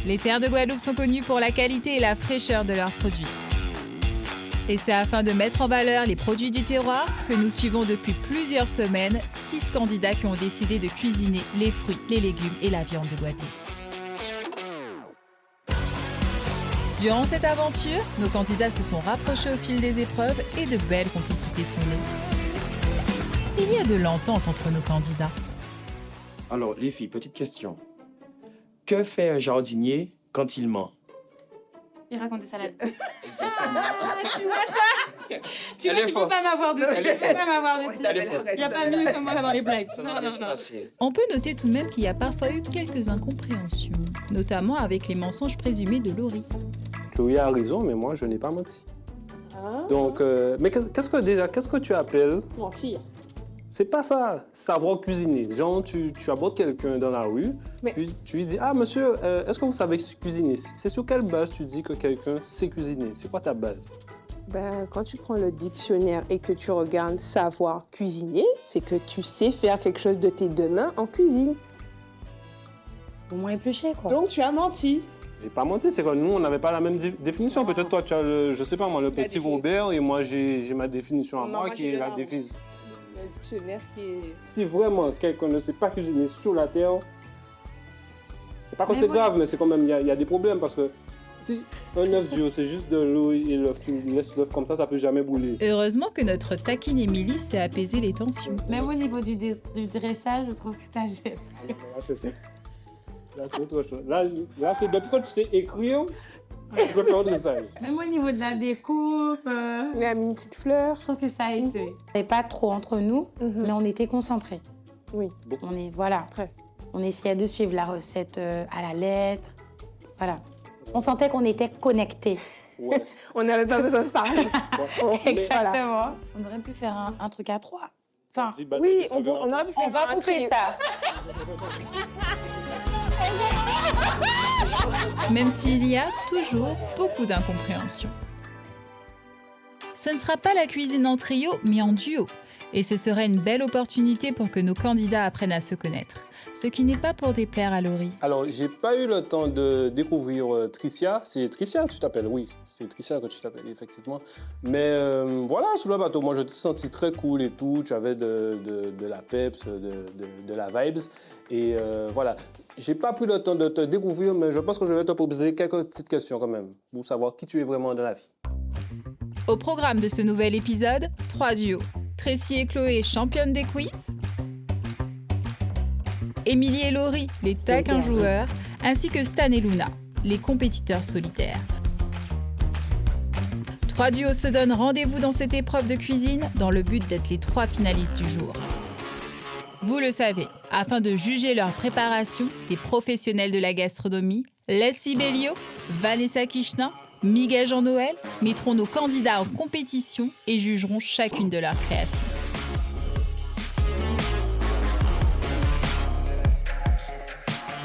Les terres de Guadeloupe sont connues pour la qualité et la fraîcheur de leurs produits. Et c'est afin de mettre en valeur les produits du terroir que nous suivons depuis plusieurs semaines 6 candidats qui ont décidé de cuisiner les fruits, les légumes et la viande de Guadeloupe. Durant cette aventure, nos candidats se sont rapprochés au fil des épreuves et de belles complicités sont nées. Il y a de l'entente entre nos candidats. Alors, les filles, petite question. Que fait un jardinier quand il ment? Il racontait ça là. Exactement. Tu vois ça? Tu vois, tu peux pas m'avoir dessus. Tu peux pas m'avoir dessus. Il n'y a pas mieux que moi dans les blagues. Ça va se passer. On peut noter tout de même qu'il y a parfois eu quelques incompréhensions, notamment avec les mensonges présumés de Laurie. Chloé a raison, mais moi, je n'ai pas menti. Donc, mais qu'est-ce que tu appelles... Mentir. C'est pas ça, savoir cuisiner. Genre, tu abordes quelqu'un dans la rue, tu lui dis « Ah, monsieur, est-ce que vous savez cuisiner ?» C'est sur quelle base tu dis que quelqu'un sait cuisiner? C'est quoi ta base? Ben, quand tu prends le dictionnaire et que tu regardes savoir cuisiner, c'est que tu sais faire quelque chose de tes deux mains en cuisine. Au moins épluché, quoi. Donc, tu as menti. J'ai pas menti, c'est que nous, on n'avait pas la même définition. Peut-être toi, tu as, je sais pas moi, le petit Robert, et moi, j'ai ma définition à moi qui est la définition. Le dictionnaire qui est... Si vraiment quelqu'un ne sait pas cuisiner sur la terre, c'est pas que c'est grave, mais c'est quand même, il y a des problèmes parce que si un œuf dur, c'est juste de l'eau et l'œuf, tu laisses l'œuf comme ça peut jamais brûler. Heureusement que notre taquine Émilie sait apaiser les tensions. Même au niveau du dressage, je trouve que t'as géré. Là, c'est autre chose. Là, c'est depuis que tu sais écrire, tu peux faire des design. Même au niveau de la découpe, Il a mis une petite fleur. je trouve que ça a été. C'est pas trop entre nous, mais on était concentrés. Oui. On est, voilà. Très. On essayait de suivre la recette à la lettre. Voilà. On sentait qu'on était connectés. Ouais. On n'avait pas besoin de parler. Exactement. On aurait pu faire un truc à 3. Enfin, Oui, on aurait pu faire un trio. ça. Même s'il y a toujours beaucoup d'incompréhensions. Ce ne sera pas la cuisine en trio, mais en duo. Et ce serait une belle opportunité pour que nos candidats apprennent à se connaître. Ce qui n'est pas pour déplaire à Laurie. Alors, j'ai pas eu le temps de découvrir Tricia. C'est Tricia, tu t'appelles? Oui, c'est Tricia que tu t'appelles, effectivement. Mais voilà, sur le bateau, moi, je te senti très cool et tout. Tu avais de la peps, de la vibes. Et voilà. J'ai pas pris le temps de te découvrir, mais je pense que je vais te poser quelques petites questions quand même, pour savoir qui tu es vraiment dans la vie. Au programme de ce nouvel épisode, 3 duos. Tracy et Chloé, championnes des quiz. Émilie et Laurie, les taquins joueurs. Ainsi que Stan et Luna, les compétiteurs solitaires. 3 duos se donnent rendez-vous dans cette épreuve de cuisine dans le but d'être les 3 finalistes du jour. Vous le savez, afin de juger leur préparation, des professionnels de la gastronomie, Leslie Belliot, Vanessa Kichenin, Miguel Jean-Noël mettront nos candidats en compétition et jugeront chacune de leurs créations.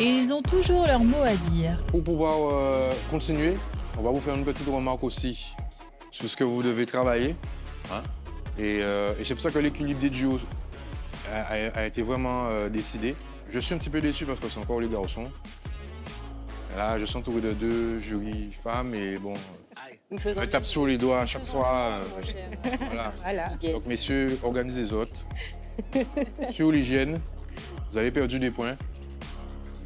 Et ils ont toujours leur mot à dire. Pour pouvoir continuer, on va vous faire une petite remarque aussi sur ce que vous devez travailler. Hein? Et c'est pour ça que l'équilibre des duos a été vraiment décidé. Je suis un petit peu déçu parce que c'est encore les garçons. Là, je suis entouré de 2 jurys femmes et bon, je me tape sur les doigts à chaque fois. Voilà. Donc, messieurs, organisez les autres. Sur l'hygiène, vous avez perdu des points.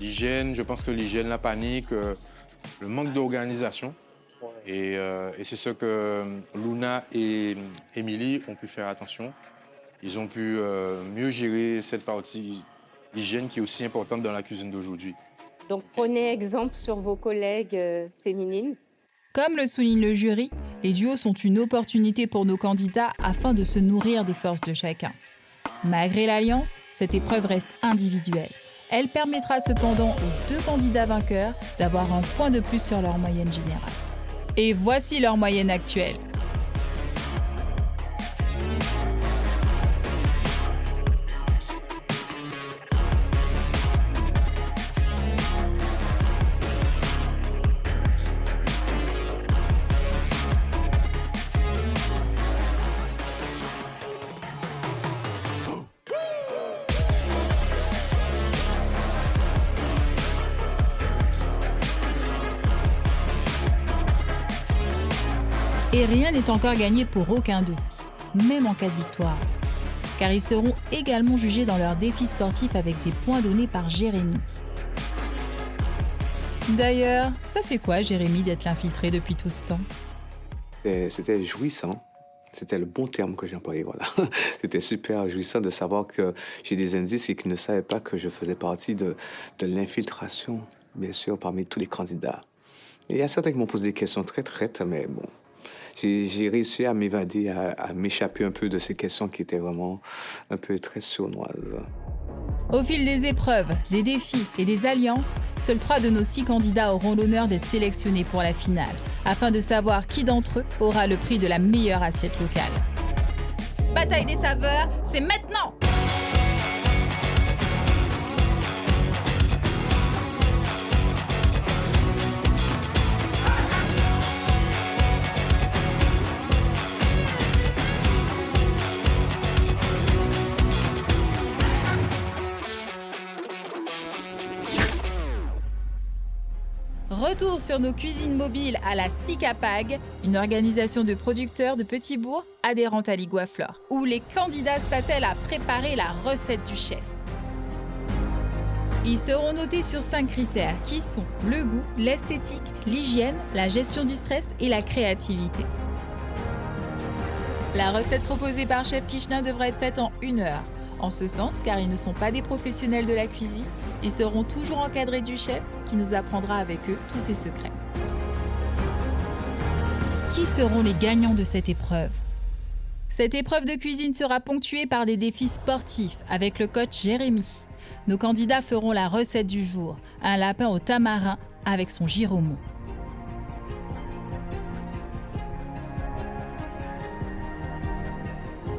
L'hygiène, je pense que l'hygiène, la panique, le manque d'organisation. Et c'est ce que Luna et Émilie ont pu faire attention. Ils ont pu mieux gérer cette partie d'hygiène qui est aussi importante dans la cuisine d'aujourd'hui. Donc prenez exemple sur vos collègues féminines. Comme le souligne le jury, les duos sont une opportunité pour nos candidats afin de se nourrir des forces de chacun. Malgré l'alliance, cette épreuve reste individuelle. Elle permettra cependant aux 2 candidats vainqueurs d'avoir un point de plus sur leur moyenne générale. Et voici leur moyenne actuelle. Et rien n'est encore gagné pour aucun d'eux, même en cas de victoire. Car ils seront également jugés dans leurs défis sportifs avec des points donnés par Jérémy. D'ailleurs, ça fait quoi, Jérémy, d'être l'infiltré depuis tout ce temps? C'était jouissant. C'était le bon terme que j'ai employé, voilà. C'était super jouissant de savoir que j'ai des indices et qu'ils ne savaient pas que je faisais partie de l'infiltration, bien sûr, parmi tous les candidats. Et il y a certains qui m'ont posé des questions très traites, mais bon, j'ai réussi à m'évader, à m'échapper un peu de ces questions qui étaient vraiment un peu très sournoises. Au fil des épreuves, des défis et des alliances, seuls 3 de nos 6 candidats auront l'honneur d'être sélectionnés pour la finale, afin de savoir qui d'entre eux aura le prix de la meilleure assiette locale. Bataille des saveurs, c'est maintenant! Retour sur nos cuisines mobiles à la SICAPAG, une organisation de producteurs de petits bourgs adhérente à l'Iguaflore, où les candidats s'attellent à préparer la recette du chef. Ils seront notés sur 5 critères qui sont le goût, l'esthétique, l'hygiène, la gestion du stress et la créativité. La recette proposée par Chef Kishna devra être faite en 1 heure. En ce sens, car ils ne sont pas des professionnels de la cuisine, ils seront toujours encadrés du chef qui nous apprendra avec eux tous ses secrets. Qui seront les gagnants de cette épreuve? Cette épreuve de cuisine sera ponctuée par des défis sportifs avec le coach Jérémy. Nos candidats feront la recette du jour, un lapin au tamarin avec son giromo.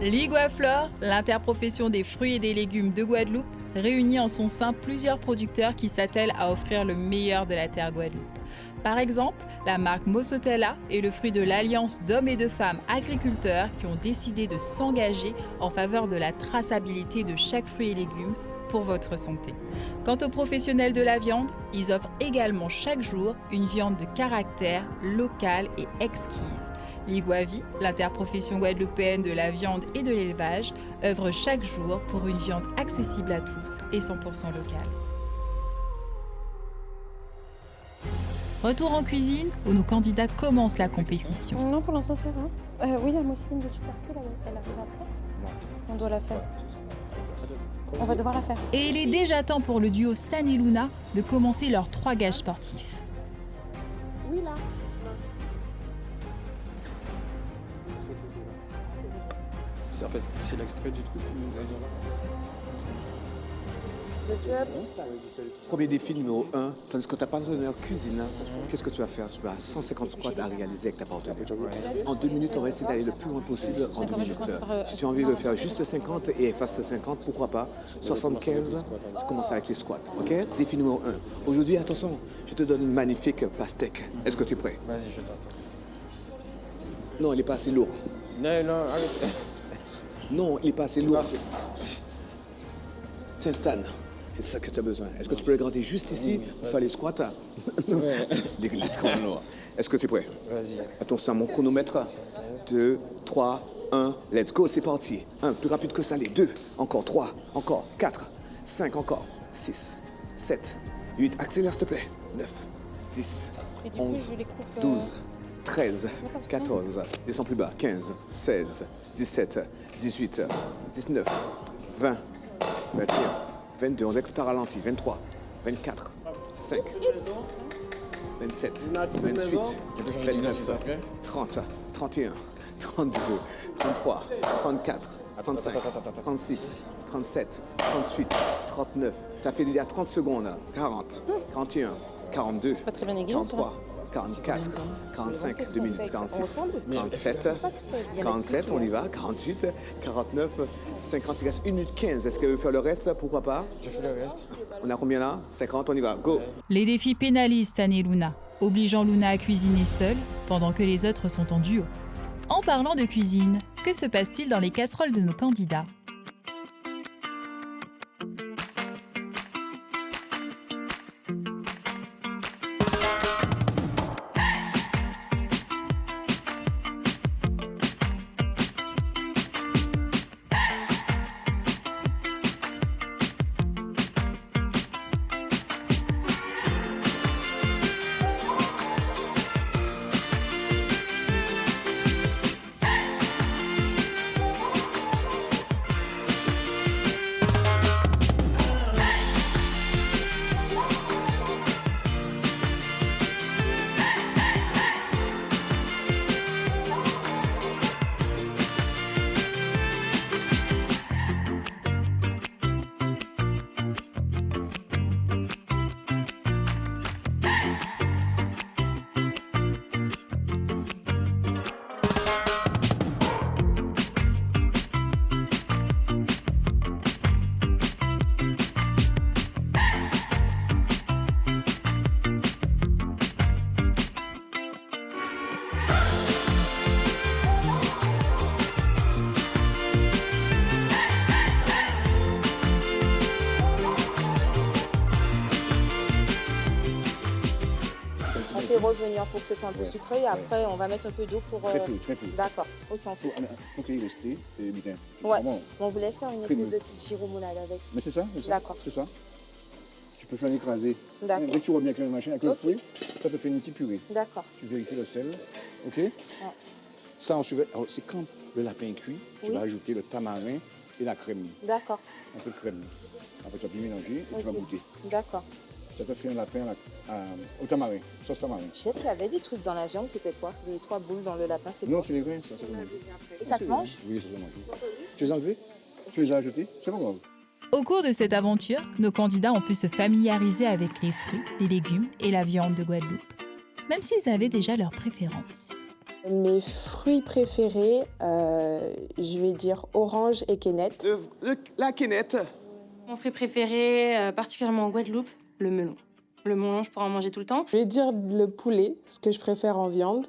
L'Iguaflore, l'interprofession des fruits et des légumes de Guadeloupe, réunit en son sein plusieurs producteurs qui s'attellent à offrir le meilleur de la terre Guadeloupe. Par exemple, la marque Mossotella est le fruit de l'alliance d'hommes et de femmes agriculteurs qui ont décidé de s'engager en faveur de la traçabilité de chaque fruit et légume pour votre santé. Quant aux professionnels de la viande, ils offrent également chaque jour une viande de caractère, locale et exquise. L'Iguavi, l'interprofession guadeloupéenne de la viande et de l'élevage, œuvre chaque jour pour une viande accessible à tous et 100% locale. Retour en cuisine où nos candidats commencent la compétition. Non, pour l'instant, ça va. Oui, la mousseline de tubercule, elle arrive après. On doit la faire. On va devoir la faire. Et il est déjà temps pour le duo Stan et Luna de commencer leurs 3 gages sportifs. Oui, là. En fait, c'est l'extrait du truc. Premier défi numéro 1, tandis que tu n'as pas d'honneur cuisine, qu'est-ce que tu vas faire? Tu as 150 squats à réaliser avec ta partenaire. En 2 minutes, on va essayer d'aller le plus loin possible en 2 minutes. Si tu as envie de faire juste 50 et effacer 50, pourquoi pas 75, tu commences avec les squats. Ok? Défi numéro 1. Aujourd'hui, attention, je te donne une magnifique pastèque. Est-ce que tu es prêt? Vas-y, je t'attends. Non, il n'est pas assez lourd. Non, arrête. Non, il n'est pas assez lourd. Tiens, Stan, c'est ça que tu as besoin. Est-ce que tu peux le garder juste ici pour faire les squats? Est-ce que tu es prêt? Vas-y. Attention à mon chronomètre. 2, 3, 1, let's go, c'est parti. 1, plus rapide que ça, les 2, encore 3, encore 4, 5, encore 6, 7, 8, accélère s'il te plaît. 9, 10, 11, 12, 13, 14, descends plus bas, 15, 16, 17, 18, 19, 20, 21, 22, on dirait que tu as ralenti, 23, 24, 5, 27, 28, 29, 30, 31, 32, 33, 34, 35, 36, 37, 38, 39. Tu as fait déjà 30 secondes. 40, 41, 42, 43, 44, 45, 2 minutes, 46, 47, on y va, 48, 49, 50, il reste 1 minute 15. Est-ce qu'elle veut faire le reste? Pourquoi pas? Je fais le reste. On a combien là? 50, on y va, go! Les défis pénalisent Stan et Luna, obligeant Luna à cuisiner seule pendant que les autres sont en duo. En parlant de cuisine, que se passe-t-il dans les casseroles de nos candidats? revenir pour que ce soit un peu sucré. Et après, on va mettre un peu d'eau pour... Très peu. D'accord, ok, on fait ça. Faut qu'il reste, et bien. Ouais, Vraiment. on voulait faire une espèce de petite giromonade avec. Mais c'est ça, D'accord. C'est ça. Tu peux faire un écrasé. D'accord. Dès que tu reviens avec la machine, avec le fruit, ça te fait une petite purée. D'accord. Tu vérifies le sel, ok? Ça, ensuite, c'est quand le lapin est cuit, tu vas ajouter le tamarin et la crème. D'accord. Un peu de crème. Après, tu vas bien mélanger et tu vas goûter. D'accord. Ça te fait un lapin au tamarin, sauce tamarin. Chef, il y avait des trucs dans la viande, c'était quoi? Les 3 boules dans le lapin, c'est Non, quoi? c'est les grains, ça se mange. Et ça se mange? Oui, ça se mange. Tu les as enlevés? Tu les as ajoutés? C'est pas grave. Au cours de cette aventure, nos candidats ont pu se familiariser avec les fruits, les légumes et la viande de Guadeloupe, même s'ils avaient déjà leurs préférences. Mes fruits préférés, je vais dire orange et quénette. La quénette. Mon fruit préféré, particulièrement en Guadeloupe, le melon. Le melon, je pourrais en manger tout le temps. Je vais dire le poulet, ce que je préfère en viande,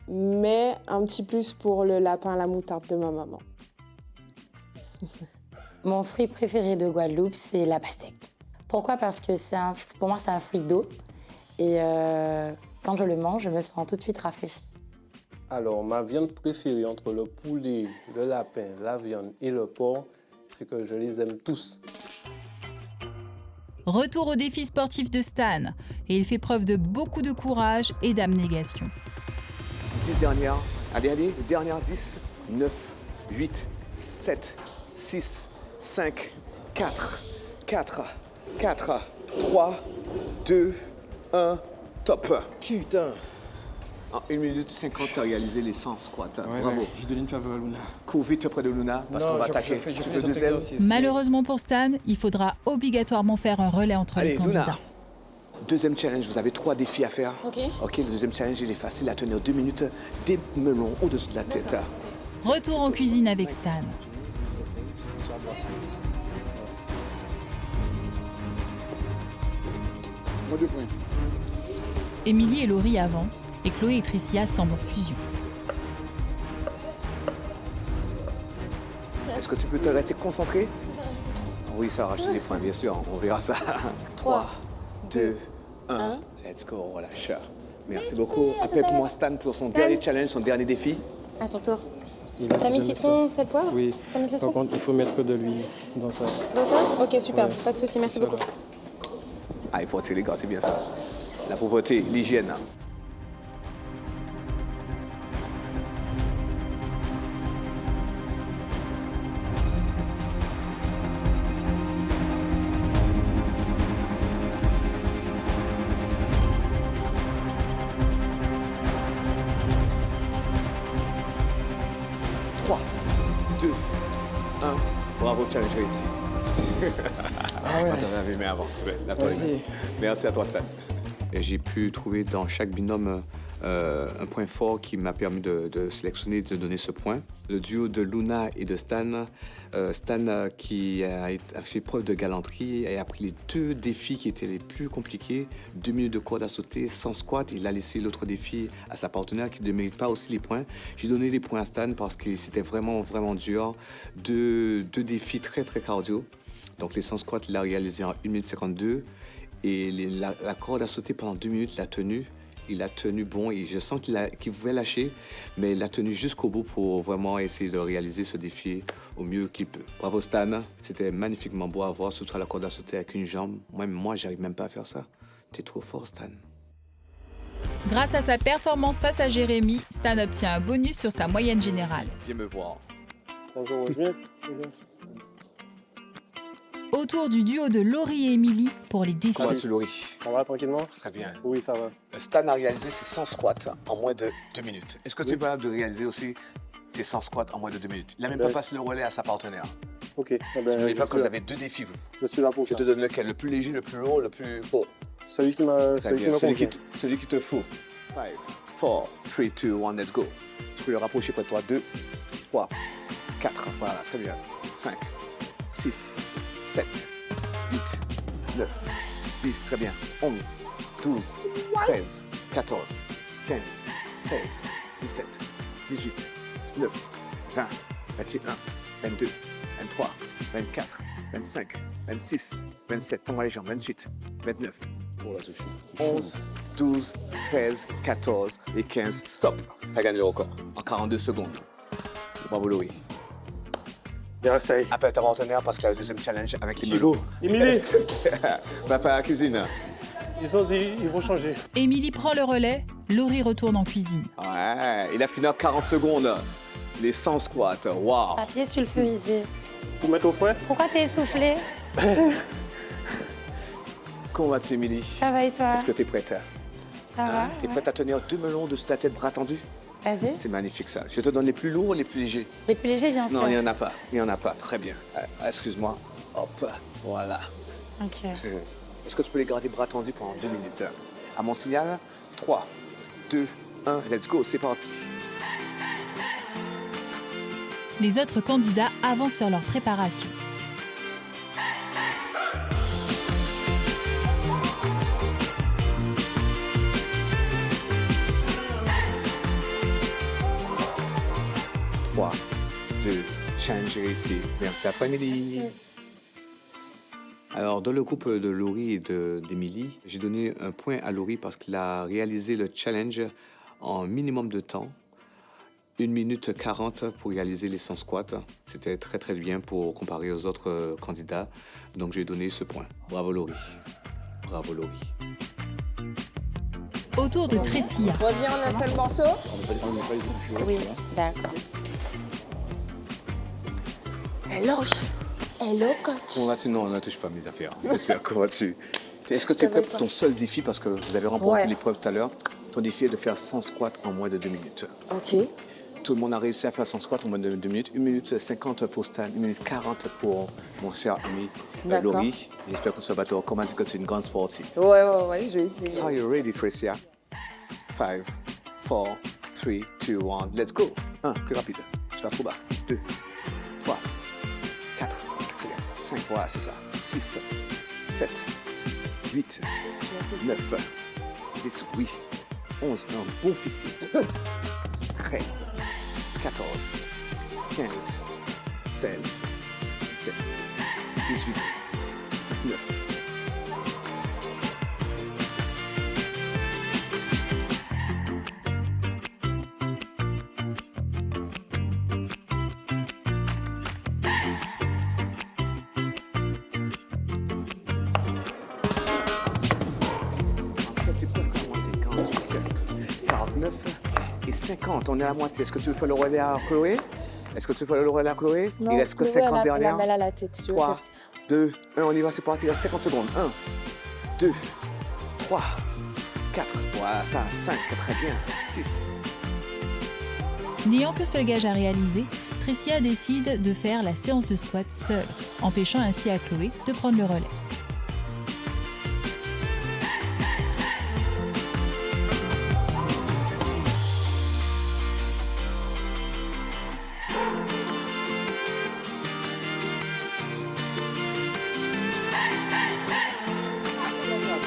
mais un petit plus pour le lapin à la moutarde de ma maman. Mon fruit préféré de Guadeloupe, c'est la pastèque. Pourquoi? Parce que pour moi, c'est un fruit d'eau. Et quand je le mange, je me sens tout de suite rafraîchie. Alors, ma viande préférée entre le poulet, le lapin, la viande et le porc, c'est que je les aime tous. Retour au défi sportif de Stan, et il fait preuve de beaucoup de courage et d'abnégation. 10 dernières. Allez, dernière 10, 9, 8, 7, 6, 5, 4, 3, 2, 1, top. Putain. En 1 minute 50, tu as réalisé les 100 squats. Bravo. J'ai donné une faveur à Luna. Cours vite près de Luna parce qu'on va attaquer. Je fais Le les autres deuxième. exercices. Malheureusement pour Stan, il faudra obligatoirement faire un relais entre Allez, les candidats. Luna. Deuxième challenge, vous avez 3 défis à faire. Ok. Le deuxième challenge, il est facile à tenir 2 minutes. Des melons au-dessus de la tête. Retour en cuisine avec Stan. Moins 2 points. Émilie et Laurie avancent et Chloé et Tricia semblent en fusion. Est-ce que tu peux te rester concentré? Oui, ça va racheter des points, bien sûr. On verra ça. 3, 2, 1. Let's go, relâche. Merci beaucoup. Appelle pour moi Stan pour son dernier challenge, son dernier défi. À ton tour. Il a T'as dit mis de mettre citron, sel, poivre? ça. Oui. T'as mis Par citron? contre, il faut mettre de l'huile dans ça. Dans ça? Ok, super. Ouais. Pas de souci, merci Ça beaucoup. va. Ah, il faut attirer les gars, c'est bien ça. La propreté, l'hygiène. Trois, 2, 1. Bravo, challenge réussi. Ah ouais. T'en avais mis avant. La toi, Vas-y. Merci à toi, Stan. J'ai pu trouver dans chaque binôme un point fort qui m'a permis de sélectionner, de donner ce point. Le duo de Luna et de Stan. Stan qui a fait preuve de galanterie et a pris les 2 défis qui étaient les plus compliqués. 2 minutes de corde à sauter, sans squat. Il a laissé l'autre défi à sa partenaire qui ne mérite pas aussi les points. J'ai donné les points à Stan parce que c'était vraiment, vraiment dur. 2 défis très, très cardio. Donc les 100 squats, il l'a réalisé en 1 minute 52. Et la corde à sauter pendant 2 minutes, il a tenu bon et je sens qu'il pouvait lâcher, mais il a tenu jusqu'au bout pour vraiment essayer de réaliser ce défi au mieux qu'il peut. Bravo Stan, c'était magnifiquement beau à voir, surtout à la corde à sauter avec une jambe. Moi, j'arrive même pas à faire ça. T'es trop fort, Stan. Grâce à sa performance face à Jérémy, Stan obtient un bonus sur sa moyenne générale. Viens me voir. Bonjour, Roger. Autour du duo de Laurie et Émilie pour les défis. Comment tu Laurie? Ça va tranquillement? Très bien. Oui, ça va. Stan a réalisé ses 100 squats en moins de 2 minutes. Est-ce que tu es capable de réaliser aussi tes 100 squats en moins de 2 minutes? Il n'a même pas passé le relais à sa partenaire. Ok. N'oubliez pas que vous avez 2 défis, vous. Je suis là pour Je ça. te donne lequel? Le plus léger, le plus lourd, le plus beau? Celui qui me convient. Celui qui te faut. 5, 4, 3, 2, 1, let's go. Tu peux le rapprocher près de toi. 2, 3, 4. Voilà, très bien. 5, 6, 7, 8, 9, 10, très bien. 11, 12, 13, 14, 15, 16, 17, 18, 19, 20, 21, 22, 23, 24, 25, 26, 27, tombe les jambes, 28, 29, Oh là, c'est chaud. 11, 12, 13, 14 et 15. Stop. T'as gagné le record en 42 secondes. Bravo, Louis. Bien, essaye. Appelle ta partenaire parce qu'il y a le deuxième challenge avec Émilie. Silo. Émilie, Va pas à la cuisine. ils ont dit ils vont changer. Émilie prend le relais, Laurie retourne en cuisine. Ouais, il a fini en 40 secondes. Les 100 squats, waouh. Papier sulfurisé. Pour mettre au frais. Pourquoi t'es essoufflé? Comment vas-tu, Émilie? Ça va et toi? Est-ce que t'es prête? Ça va? T'es prête à tenir 2 melons de ta tête, bras tendus? Vas-y. C'est magnifique ça. Je te donne les plus lourds ou les plus légers? Les plus légers, bien sûr. Non, il n'y en a pas. Il n'y en a pas. Très bien. Excuse-moi. Hop, voilà. Ok. Est-ce que tu peux les garder bras tendus pendant 2 minutes? À mon signal, 3, 2, 1, let's go, c'est parti. Les autres candidats avancent sur leur préparation. Trois, 2, challenge réussi. Merci à toi, Émilie. Merci. Alors, dans le groupe de Laurie et d'Émilie, j'ai donné un point à Laurie parce qu'il a réalisé le challenge en minimum de temps. 1 minute 40 pour réaliser les 100 squats. C'était très, très bien pour comparer aux autres candidats. Donc, j'ai donné ce point. Bravo, Laurie. Bravo, Laurie. Autour de Tressia. Reviens en un seul morceau. Oui, d'accord. Hello, coach. Comment vas-tu? Non, ne touche pas mes affaires. Comment vas-tu? Est-ce que tu es prêt pour ton seul défi? Parce que vous avez remporté l'épreuve tout à l'heure. Ton défi est de faire 100 squats en moins de 2 minutes. OK. Tout le monde a réussi à faire 100 squats en moins de 2 minutes. 1 minute 50 pour Stan, 1 minute 40 pour mon cher ami Laurie. J'espère que ce bateau, comment dire que tu es une grande sportive. Ouais, je vais essayer. Are you ready, Tricia? 5, 4, 3, 2, 1, let's go. 1, plus rapide. Tu vas trop bas. 2, 3, 4, accélère. 5, voilà, c'est ça. 6, 7, 8, 9, 10, oui. 11, un bon fessier. 13, 14, 15, 16, 17, 18, 19. C'était presque à la moitié. 48, 49 et 50. On est à la moitié. Est-ce que tu veux faire le relais à Chloé? Non, Il reste que Chloé, 50 dernières. Elle a mal à la tête. 3, 2, 1, on y va, c'est parti. Il reste 50 secondes. 1, 2, 3, 4. Voilà, ça, 5. Très bien. 6. N'ayant que seul gage à réaliser, Tressia décide de faire la séance de squat seule, empêchant ainsi à Chloé de prendre le relais.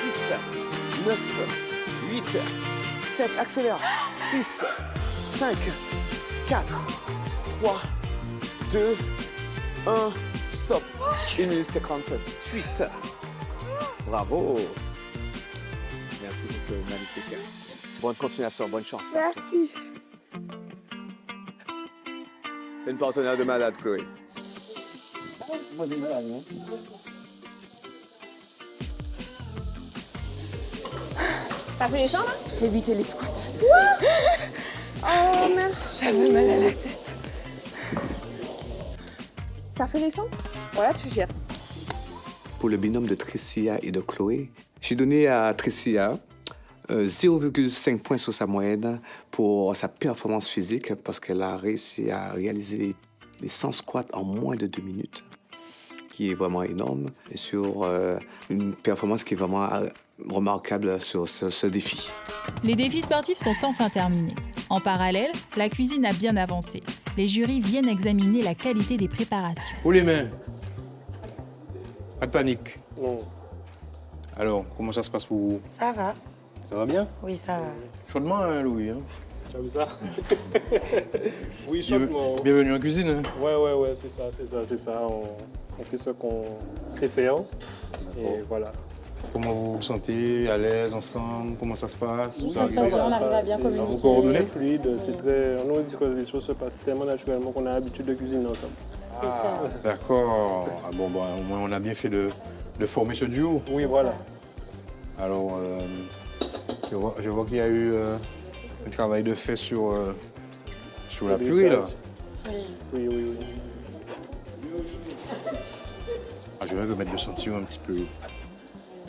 « 10, 9, 8, 7, accélère. 6, 5, 4, 3, 2, 1, stop. 1 minute 58. Bravo. Merci beaucoup, magnifique. Bonne continuation, bonne chance. Merci. T'es une partenaire de malade, Chloé. T'as fait les jambes? J'ai évité les squats. Oh, merci. J'avais mal à la tête. T'as fait les 100? Voilà, tu gères. Pour le binôme de Tressia et de Chloé, j'ai donné à Tressia 0,5 points sur sa moyenne pour sa performance physique parce qu'elle a réussi à réaliser les 100 squats en moins de 2 minutes, qui est vraiment énorme, et sur une performance qui est vraiment remarquable sur ce défi. Les défis sportifs sont enfin terminés. En parallèle, la cuisine a bien avancé. Les jurys viennent examiner la qualité des préparations. Où les mains? Pas de panique. Non. Alors, comment ça se passe pour vous? Ça va? Ça va bien? Oui, ça va. Chaudement, hein, Louis. Hein? Comme ça. Oui, chaudement. Bienvenue en cuisine. Hein? Ouais, c'est ça. On fait ce qu'on sait faire. Et voilà. Comment vous vous sentez? À l'aise, ensemble? Comment ça se passe? Oui, ça se passe bien, on arrive à bien communiquer. C'est fluide, c'est très... On nous dit que les choses se passent tellement naturellement qu'on a l'habitude de cuisiner ensemble. C'est ça. D'accord. Ah bon, bah, au moins, on a bien fait de former ce duo. Oui, voilà. Alors, je vois qu'il y a eu un travail de fait sur la purée, là. Oui. Ah, je vais me mettre de sentir un petit peu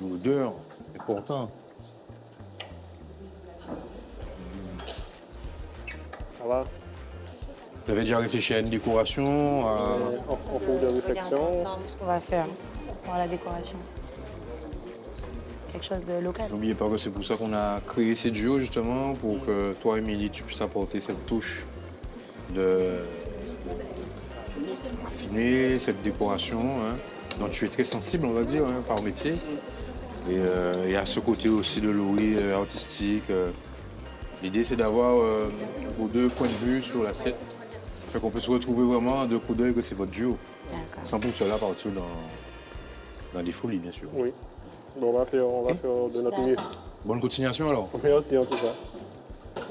l'odeur. C'est important. Ça va? Vous avez déjà réfléchi à une décoration? En cours de réflexion. Ensemble, ce qu'on va faire pour la décoration. Quelque chose de local. N'oubliez pas que c'est pour ça qu'on a créé ces duos, justement, pour que toi, Émilie, tu puisses apporter cette touche de affiner cette décoration, hein, dont tu es très sensible, on va dire, hein, par métier. Et à ce côté aussi de Louis, artistique. L'idée, c'est d'avoir vos deux points de vue sur l'assiette. Fait qu'on peut se retrouver vraiment à deux coups d'œil que c'est votre duo. Sans pour cela partir dans des folies, bien sûr. Oui. Bon, on va faire de notre mieux. Bonne continuation, alors. Merci, en tout cas.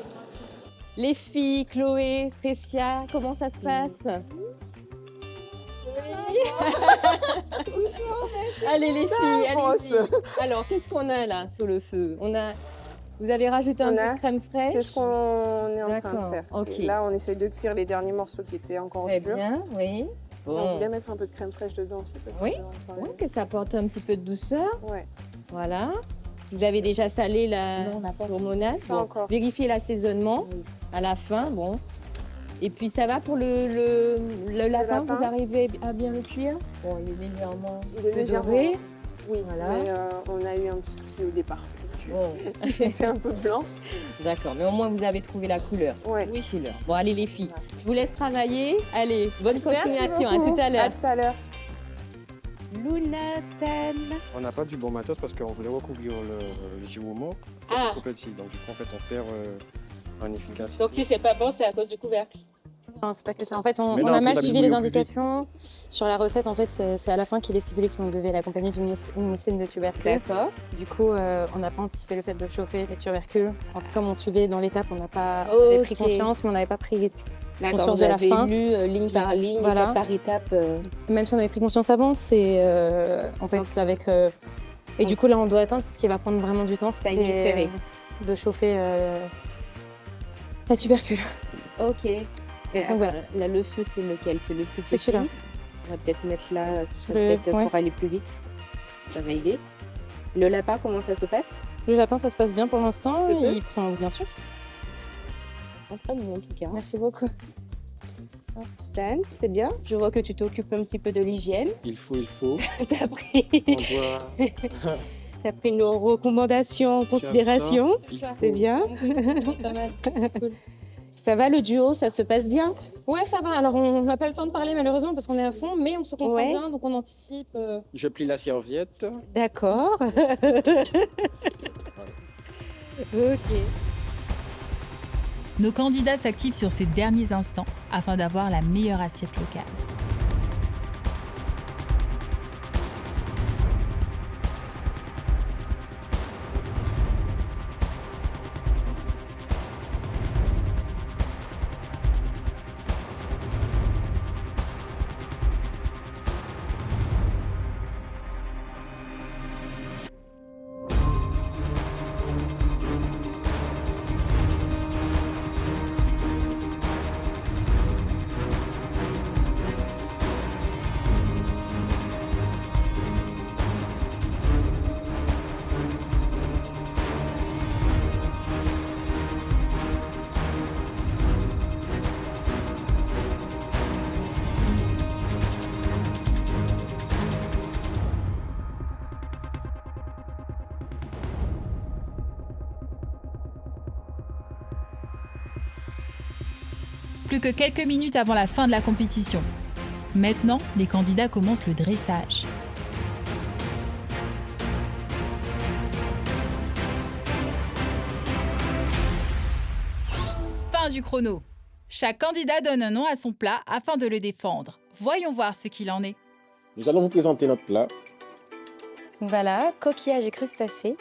Les filles, Chloé, Précia, comment ça se passe? Allez les filles, allez-y. Alors, qu'est-ce qu'on a là sur le feu? Vous avez rajouté un peu de crème fraîche? C'est ce qu'on est en train de faire. Ok. Et là, on essaie de cuire les derniers morceaux qui étaient encore Très durs. bien, oui. On voulait mettre un peu de crème fraîche dedans aussi. Parce Oui. que Que ça apporte un petit peu de douceur. Ouais. Voilà. Vous avez déjà salé la l'hormonale. Pas encore. Vérifiez l'assaisonnement à la fin. Bon. Et puis ça va pour le lapin, lapin. vous arrivez à bien le cuire? Bon, il est légèrement légèrement. doré. Oui, Voilà. mais on a eu un petit souci au départ. Bon. Il était un peu blanc. D'accord, mais au moins vous avez trouvé la couleur. Ouais. Oui, couleur. Bon, allez les filles, je vous laisse travailler. Allez, bonne continuation. À beaucoup. tout à l'heure. À tout à l'heure. Luna, Stan. On n'a pas du bon matos parce qu'on voulait recouvrir le jumeau, qui est trop petit. Donc, du coup, en fait, on perd en efficacité. Donc si c'est pas bon, c'est à cause du couvercle. Non, c'est pas que ça. En fait, on Mais non, a on mal peut suivi les s'habiller au plus indications. Sur la recette, en fait, c'est à la fin qu'il est stipulé qu'on devait l'accompagner d'une mousseline de tubercules. D'accord. Du coup, on n'a pas anticipé le fait de chauffer les tubercules. Comme on suivait dans l'étape, on n'a pas Ok. pris conscience, mais on n'avait pas pris D'accord, conscience vous de la avez fin. lu ligne par ligne, Voilà. étape par étape. Même si on avait pris conscience avant, c'est en fait avec... Et du coup, là, on doit attendre. Ce qui va prendre vraiment du temps, Ça c'est y est serré. de chauffer la tubercule. Ok. Donc voilà. Là, le feu, c'est lequel? C'est le plus petit? C'est celui-là. On va peut-être mettre là, ce serait peut-être ouais. pour aller plus vite. Ça va aider. Le lapin, comment ça se passe? Le lapin, ça se passe bien pour l'instant. Mhm. Il prend, bien sûr. Ça sent très bon en tout cas. Merci beaucoup. Dan, c'est bien. Je vois que tu t'occupes un petit peu de l'hygiène. Il faut. T'as pris... On doit... T'as pris nos recommandations en considération. C'est bien. Ça va le duo, ça se passe bien? Ouais, ça va. Alors, on n'a pas le temps de parler malheureusement parce qu'on est à fond, mais on se comprend Ouais. bien, donc on anticipe. Je plie la serviette. D'accord. Ok. Nos candidats s'activent sur ces derniers instants afin d'avoir la meilleure assiette locale. Plus que quelques minutes avant la fin de la compétition. Maintenant, les candidats commencent le dressage. Fin du chrono. Chaque candidat donne un nom à son plat afin de le défendre. Voyons voir ce qu'il en est. Nous allons vous présenter notre plat. Voilà, coquillage et crustacés.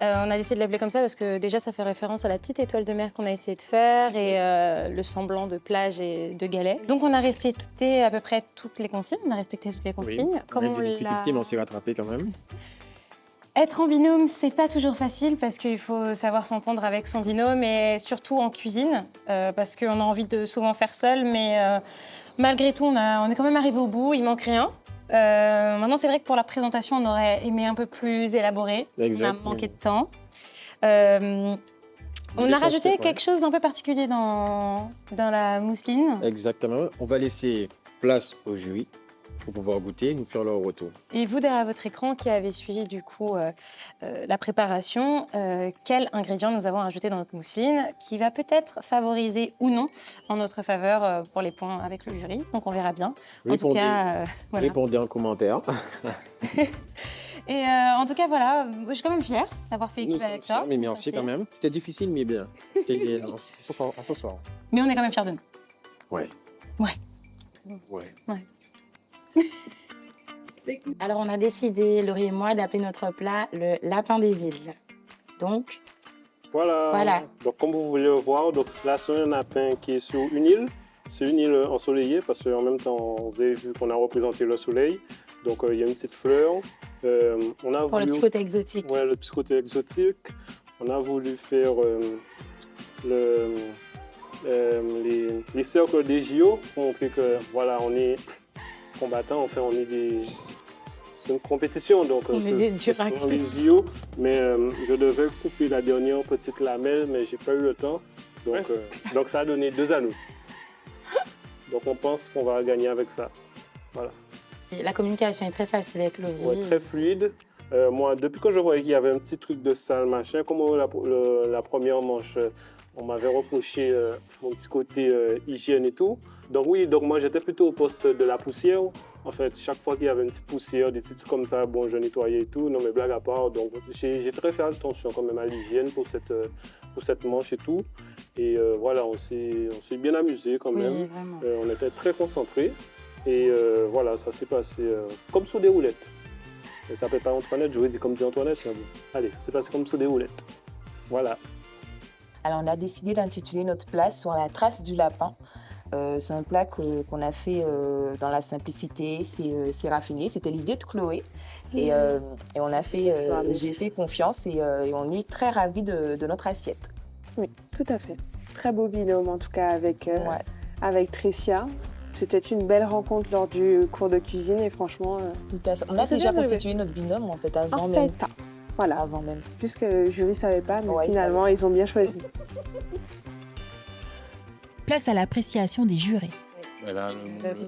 On a décidé de l'appeler comme ça parce que déjà ça fait référence à la petite étoile de mer qu'on a essayé de faire et le semblant de plage et de galets. Donc on a respecté à peu près toutes les consignes. On a respecté toutes les consignes. On a des difficultés, mais on s'est rattrapé quand même. Être en binôme, c'est pas toujours facile parce qu'il faut savoir s'entendre avec son binôme et surtout en cuisine parce qu'on a envie de souvent faire seul, mais malgré tout, on est quand même arrivé au bout. Il manque rien. Maintenant, c'est vrai que pour la présentation, on aurait aimé un peu plus élaboré. Exact. On a manqué de temps. On a rajouté quelque chose d'un peu particulier dans la mousseline. Exactement. On va laisser place au jury pour pouvoir goûter et nous faire leur retour. Et vous, derrière votre écran, qui avez suivi du coup la préparation, quels ingrédients nous avons ajoutés dans notre mousseline qui va peut-être favoriser ou non en notre faveur pour les points avec le jury. Donc on verra bien. En tout cas, voilà. Répondez en commentaire. Et en tout cas, voilà, je suis quand même fière d'avoir fait équipe avec toi. Mais merci quand même. C'était difficile, mais bien. On s'en sort. Mais on est quand même fiers de nous. Ouais. Ouais. Ouais. Ouais. Alors, on a décidé, Laurie et moi, d'appeler notre plat le lapin des îles. Donc, Voilà. Donc, comme vous voulez le voir, donc là, c'est un lapin qui est sur une île. C'est une île ensoleillée parce qu'en même temps, vous avez vu qu'on a représenté le soleil. Donc, il y a une petite fleur. On a pour le petit côté exotique. Ouais, le petit côté exotique. On a voulu faire les cercles des JO pour montrer que, voilà, on est combattants. Enfin, on est des... C'est une compétition, donc ce sont les JO. Mais je devais couper la dernière petite lamelle, mais j'ai pas eu le temps. Donc ça a donné 2 anneaux. Donc on pense qu'on va gagner avec ça. Voilà. Et la communication est très facile avec Laurie. Ouais, très fluide. Moi, depuis que je voyais qu'il y avait un petit truc de sale, machin, comme la première manche, on m'avait reproché mon petit côté hygiène et tout. Donc oui, donc moi j'étais plutôt au poste de la poussière. En fait, chaque fois qu'il y avait une petite poussière, des petits trucs comme ça, bon, je nettoyais et tout. Non, mais blague à part. Donc j'ai très fait attention quand même à l'hygiène pour cette manche et tout. Et voilà, on s'est bien amusé quand même. Vraiment. On était très concentrés. Et voilà, ça s'est passé comme sous des roulettes. Ça s'appelle pas Antoinette, j'aurais dit comme dit Antoinette. Mais bon. Allez, ça s'est passé comme sous des roulettes. Voilà. Alors, on a décidé d'intituler notre plat Sur la trace du lapin. C'est un plat qu'on a fait dans la simplicité, c'est raffiné. C'était l'idée de Chloé. Et on a fait, j'ai fait confiance et on est très ravis de notre assiette. Oui, tout à fait. Très beau binôme, en tout cas, avec Tricia. C'était une belle rencontre lors du cours de cuisine et franchement... Tout à fait. On a déjà constitué notre binôme, en fait, avant même. Voilà. Avant même. Juste que le jury ne savait pas, mais finalement, ils ont bien choisi. Place à l'appréciation des jurés. Là,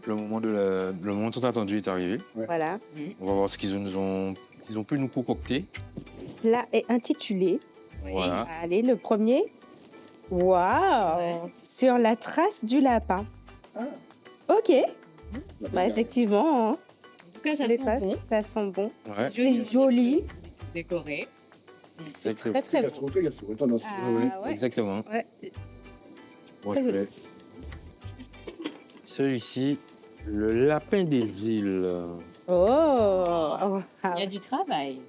le moment tant attendu est arrivé. Ouais. Voilà. On va voir ce qu'ils ont pu nous concocter. Là est intitulé. Voilà. Allez, le premier. Waouh! Sur la trace du lapin. Ah. Ok. Bah, effectivement. Hein. En tout cas, ça les sent traces, bon. ça sent bon. Ouais. C'est joli. Décoré. C'est très très bon. Oui, exactement. Ouais. Bon, celui-ci, le lapin des îles. Oh! Il y a du travail.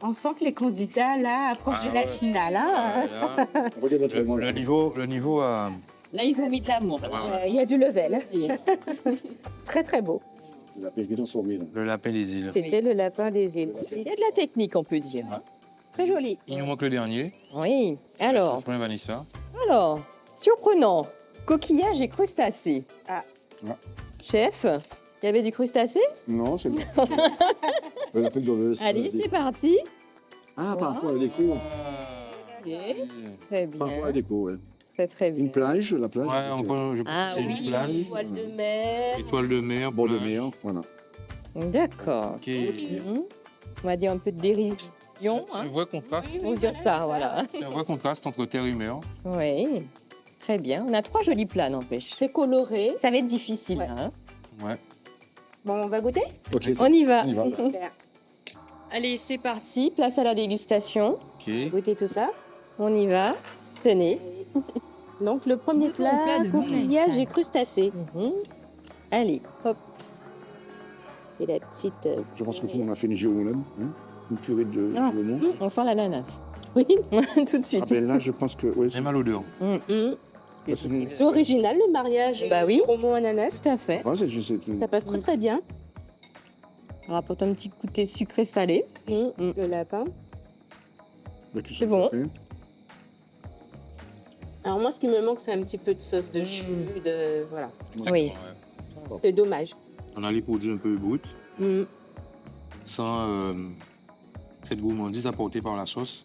On sent que les candidats, là, approchent de la finale. Hein? Le niveau a... Là, ils ont mis de l'amour. Il y a du level. Très, très beau. Le lapin des îles. C'était le lapin des îles. Il y a de la technique, on peut dire. Ouais. Très joli. Il nous manque le dernier. Oui. Alors, Vanessa. surprenant. Coquillage et crustacés. Ah. Chef, il y avait du crustacé? Non, c'est bon. Allez, c'est parti. Ah, par rapport à la déco. Très bien. Par rapport à la déco, oui. Très bien. Une plage, la plage. Ouais, je pense que c'est une plage. Étoile de mer. Étoile de mer. Bord de mer, voilà. D'accord. Ok. On va dire un peu de dérision. C'est un vrai contraste. On va dire ça, voilà. C'est un vrai contraste entre terre et mer. Oui. Très bien. On a 3 jolis plats, n'empêche. C'est coloré. Ça va être difficile. Ouais. Hein. Ouais. Bon, on va goûter? Okay, on y va. Super. Allez, c'est parti. Place à la dégustation. Ok. Goûter tout ça. On y va. Tenez. Donc, le premier Goûtons au plat, plat de coquillage Laura et crustacés. Allez, hop. Et la petite... Je pense que tout le monde a fait une géomonade, hein, une purée de géomon. On sent l'ananas. Oui, tout de suite. Ah ben là, je pense que... Ouais, Même à l'odeur. c'est original le mariage. Bah oui. Romo ananas. Tout à fait. Ça passe très très bien. On rapporte un petit côté sucré-salé. Le lapin. C'est bon. Alors moi, ce qui me manque, c'est un petit peu de sauce de jus, de... Voilà. Oui. C'est dommage. On a les produits un peu bruts, sans cette gourmandise apportée par la sauce.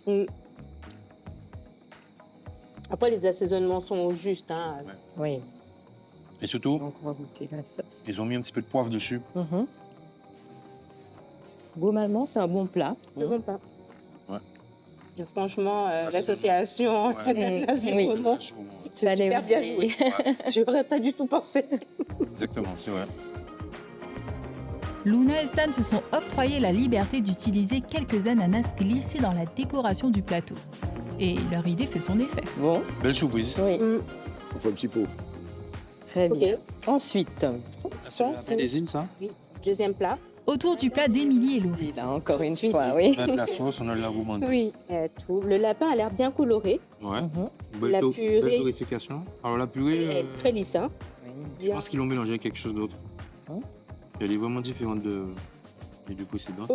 Après, les assaisonnements sont justes. Hein. Oui. Et surtout, Donc, on va goûter la sauce. ils ont mis un petit peu de poivre dessus. Globalement, c'est un bon plat. C'est bon pas. Ouais. Et franchement, l'association ananas Oui. Romo, c'est Fallait super bien aussi. joué. Je n'aurais pas du tout pensé. Exactement, c'est vrai. Luna et Stan se sont octroyés la liberté d'utiliser quelques ananas glissés dans la décoration du plateau. Et leur idée fait son effet. Bon. Belle surprise. Oui. On fait un petit pot. Très bien. Ensuite, C'est la paix des îles, ça? Oui. Deuxième plat. Autour du plat d'Émilie et Laurie. Là, encore une fois, oui. On a de la sauce, on a de la gourmandise. Oui. Tout. Le lapin a l'air bien coloré. Ouais. La purée- Belle purification. Alors la purée, Elle est très lisse. Hein. je pense qu'ils l'ont mélangé avec quelque chose d'autre. Elle est vraiment différente des deux précédentes.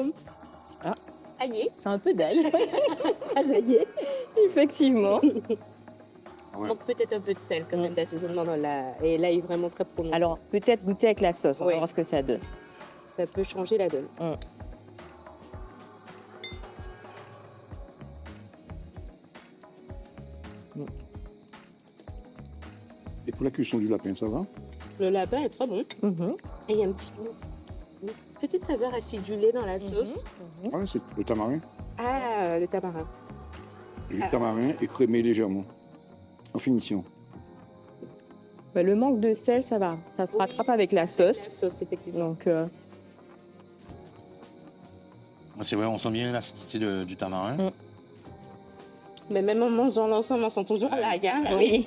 Aillé. C'est un peu d'ail. Très aillé. Effectivement. Ouais. Donc peut-être un peu de sel quand même d'assaisonnement dans la... Et là, il est vraiment très prononcé. Alors, peut-être goûter avec la sauce. On va voir ce que ça donne. Ça peut changer la donne. Et pour la cuisson du lapin, ça va? Le lapin est très bon. Et il y a une petite saveur acidulée dans la sauce. Ouais, c'est le tamarin. Ah, le tamarin. Le tamarin écrémé légèrement. En finition. Bah, le manque de sel, ça va. Ça se rattrape avec la sauce. La sauce, effectivement. Donc, C'est vrai, on sent bien l'acidité du tamarin. Mais même en mangeant l'ensemble, on sent toujours la gare. oui.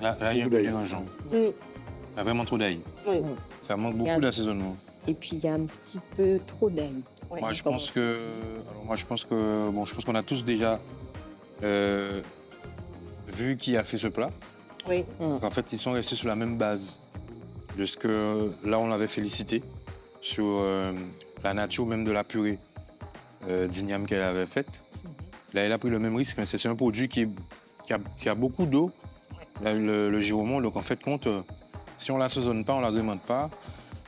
Là, il y a un peu dérangeant. Il y a vraiment trop d'ail. Oui. Ça manque beaucoup d'assaisonnement. Et puis, il y a un petit peu trop d'ail. Ouais. Moi, je pense qu'on a tous déjà vu qui a fait ce plat. Oui. Parce qu'en fait, ils sont restés sur la même base de ce que là, on l'avait félicité sur la nature même de la purée d'igname qu'elle avait faite. Là, elle a pris le même risque, mais c'est un produit qui a beaucoup d'eau, le giromon. Donc, en fait, si on ne l'assaisonne pas, on ne l'agrémente pas,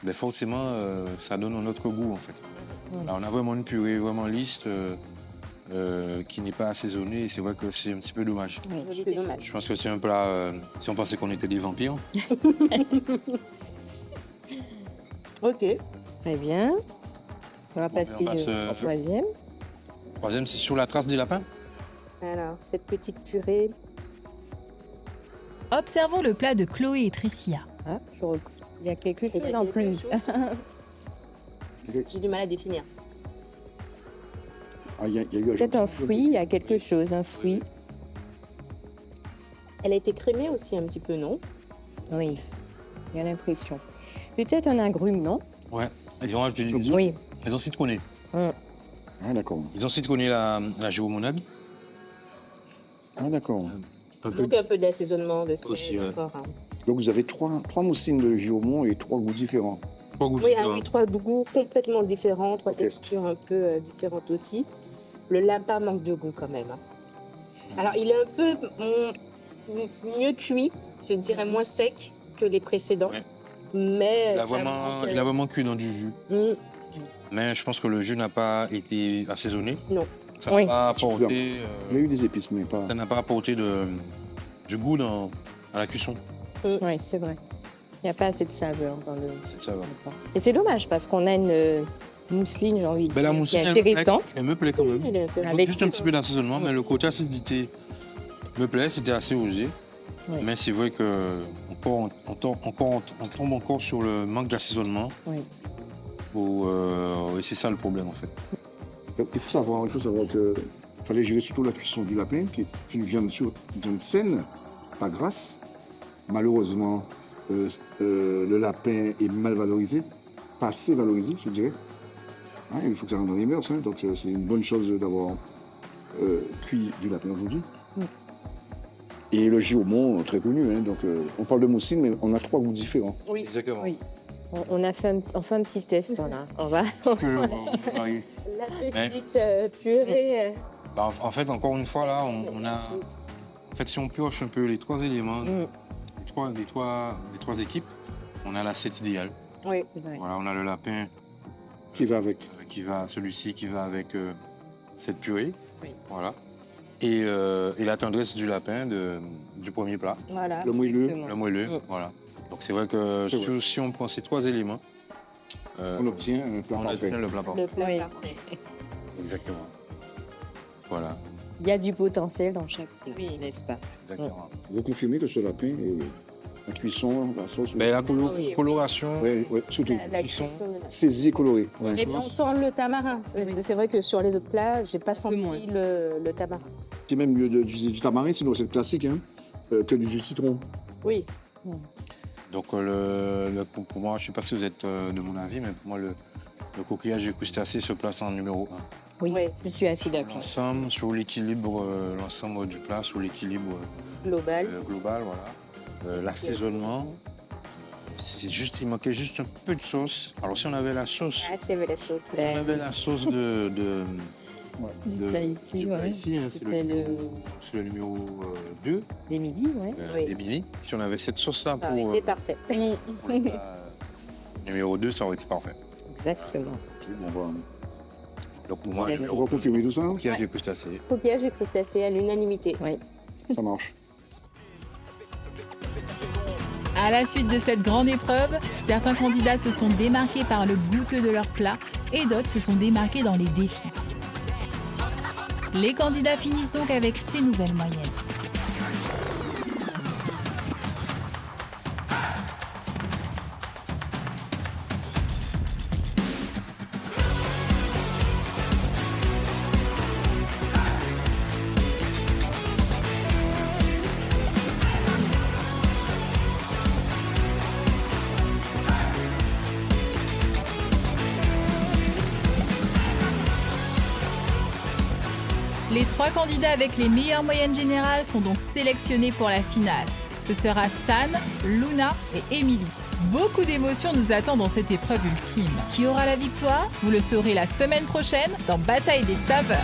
ben forcément, ça donne un autre goût, en fait. Là, on a vraiment une purée vraiment lisse qui n'est pas assaisonnée. Et c'est vrai que c'est un petit peu dommage. Oui, c'est dommage. Je pense que c'est un plat, si on pensait qu'on était des vampires. Ok. Très bien. On va passer au troisième. Troisième, c'est sur la trace du lapin. Alors, cette petite purée. Observons le plat de Chloé et Tricia. Ah, il y a quelque chose en plus. J'ai du mal à définir. Ah, il y a eu Peut-être un fruit, il y a quelque chose, un fruit. Elle a été crémée aussi un petit peu, non? Oui, il y a l'impression. Peut-être un agrume, non? Ouais. Ils ont rajouté Oui. Ils ont citronné. Ah, d'accord. Ils ont citronné la géomonade. Ah, d'accord. Donc un peu d'assaisonnement de sel Aussi, ouais. encore. Hein. Donc vous avez trois mousselines de giomon et 3 goûts différents. Oui, trois goûts complètement différents, trois textures un peu différentes aussi. Le lapin manque de goût quand même. Hein. Alors il est un peu mieux cuit, je dirais moins sec que les précédents. Ouais. Mais Il a vraiment cuit dans du jus. Mais je pense que le jus n'a pas été assaisonné. Non. Ça n'a pas apporté. Il y a eu des épices, mais pas. Ça n'a pas apporté du goût à la cuisson. Oui, c'est vrai. Il n'y a pas assez de saveur dans le. C'est saveur. Et c'est dommage parce qu'on a une mousseline, j'ai envie de Ben, la dire, qui mousseline, est intéressante. elle me plaît quand même. Avec Juste un petit peu d'assaisonnement, mais le côté acidité me plaît, c'était assez osé. Oui. Mais c'est vrai qu'on tombe encore sur le manque d'assaisonnement. Oui. Et c'est ça le problème en fait. Il faut savoir que fallait gérer surtout la cuisson du lapin, qui est une viande saine, pas grasse. Malheureusement, le lapin est mal valorisé pas assez valorisé, je dirais. Hein, il faut que ça rentre dans les mœurs, hein, donc c'est une bonne chose d'avoir cuit du lapin aujourd'hui. Et le Giaumont, très connu, hein, donc on parle de moussine, mais on a 3 goûts différents. Oui, Exactement. oui. On a fait un petit test, là. On va... Oui. La petite purée. Bah, en fait, encore une fois, là, on a... En fait, si on pioche un peu les 3 éléments, les trois équipes, on a l'assiette idéale. Oui. Voilà, on a le lapin qui va avec. Celui-ci qui va avec cette purée. Oui. Voilà. Et la tendresse du lapin du premier plat. Voilà. Le moelleux. Le moelleux, voilà. Donc c'est vrai que si on prend ces 3 éléments, on obtient un plat parfait. le plat parfait. Le plat parfait. Exactement. Voilà. Il y a du potentiel dans chaque plat, n'est-ce pas? Exactement. Vous confirmez que ce lapin, la cuisson, la sauce... Ben, la coloration, Oui, surtout. La cuisson. Saisie et colorée. Ouais. Et on sent le tamarin. C'est vrai que sur les autres plats, j'ai pas senti le tamarin. C'est même mieux d'utiliser du tamarin, c'est une recette classique, hein, que du jus de citron. Oui. donc pour moi, je ne sais pas si vous êtes de mon avis, mais pour moi, le coquillage et crustacé se place en numéro 1. Oui, je suis assez d'accord. L'ensemble sur l'équilibre, l'ensemble du plat, sur l'équilibre Global. global, voilà. L'assaisonnement, il manquait juste un peu de sauce. Alors si on avait la sauce, Ah, c'est vrai, la sauce. si on avait la sauce Du plat ici, ouais. ici, hein, c'est le numéro 2 d'Émilie, ouais. Oui. d'Émilie. Si on avait cette sauce-là Ça aurait été parfait. numéro 2, ça aurait été parfait. Exactement. Donc pour moi, On va confirmer tout ça. coquillage et crustacé. Coquillage et crustacé à l'unanimité. Oui. Ça marche. À la suite de cette grande épreuve, certains candidats se sont démarqués par le goûteux de leur plat et d'autres se sont démarqués dans les défis. Les candidats finissent donc avec ces nouvelles moyennes. Les 3 candidats avec les meilleures moyennes générales sont donc sélectionnés pour la finale. Ce sera Stan, Luna et Émilie. Beaucoup d'émotions nous attendent dans cette épreuve ultime. Qui aura la victoire? Vous le saurez la semaine prochaine dans Bataille des saveurs.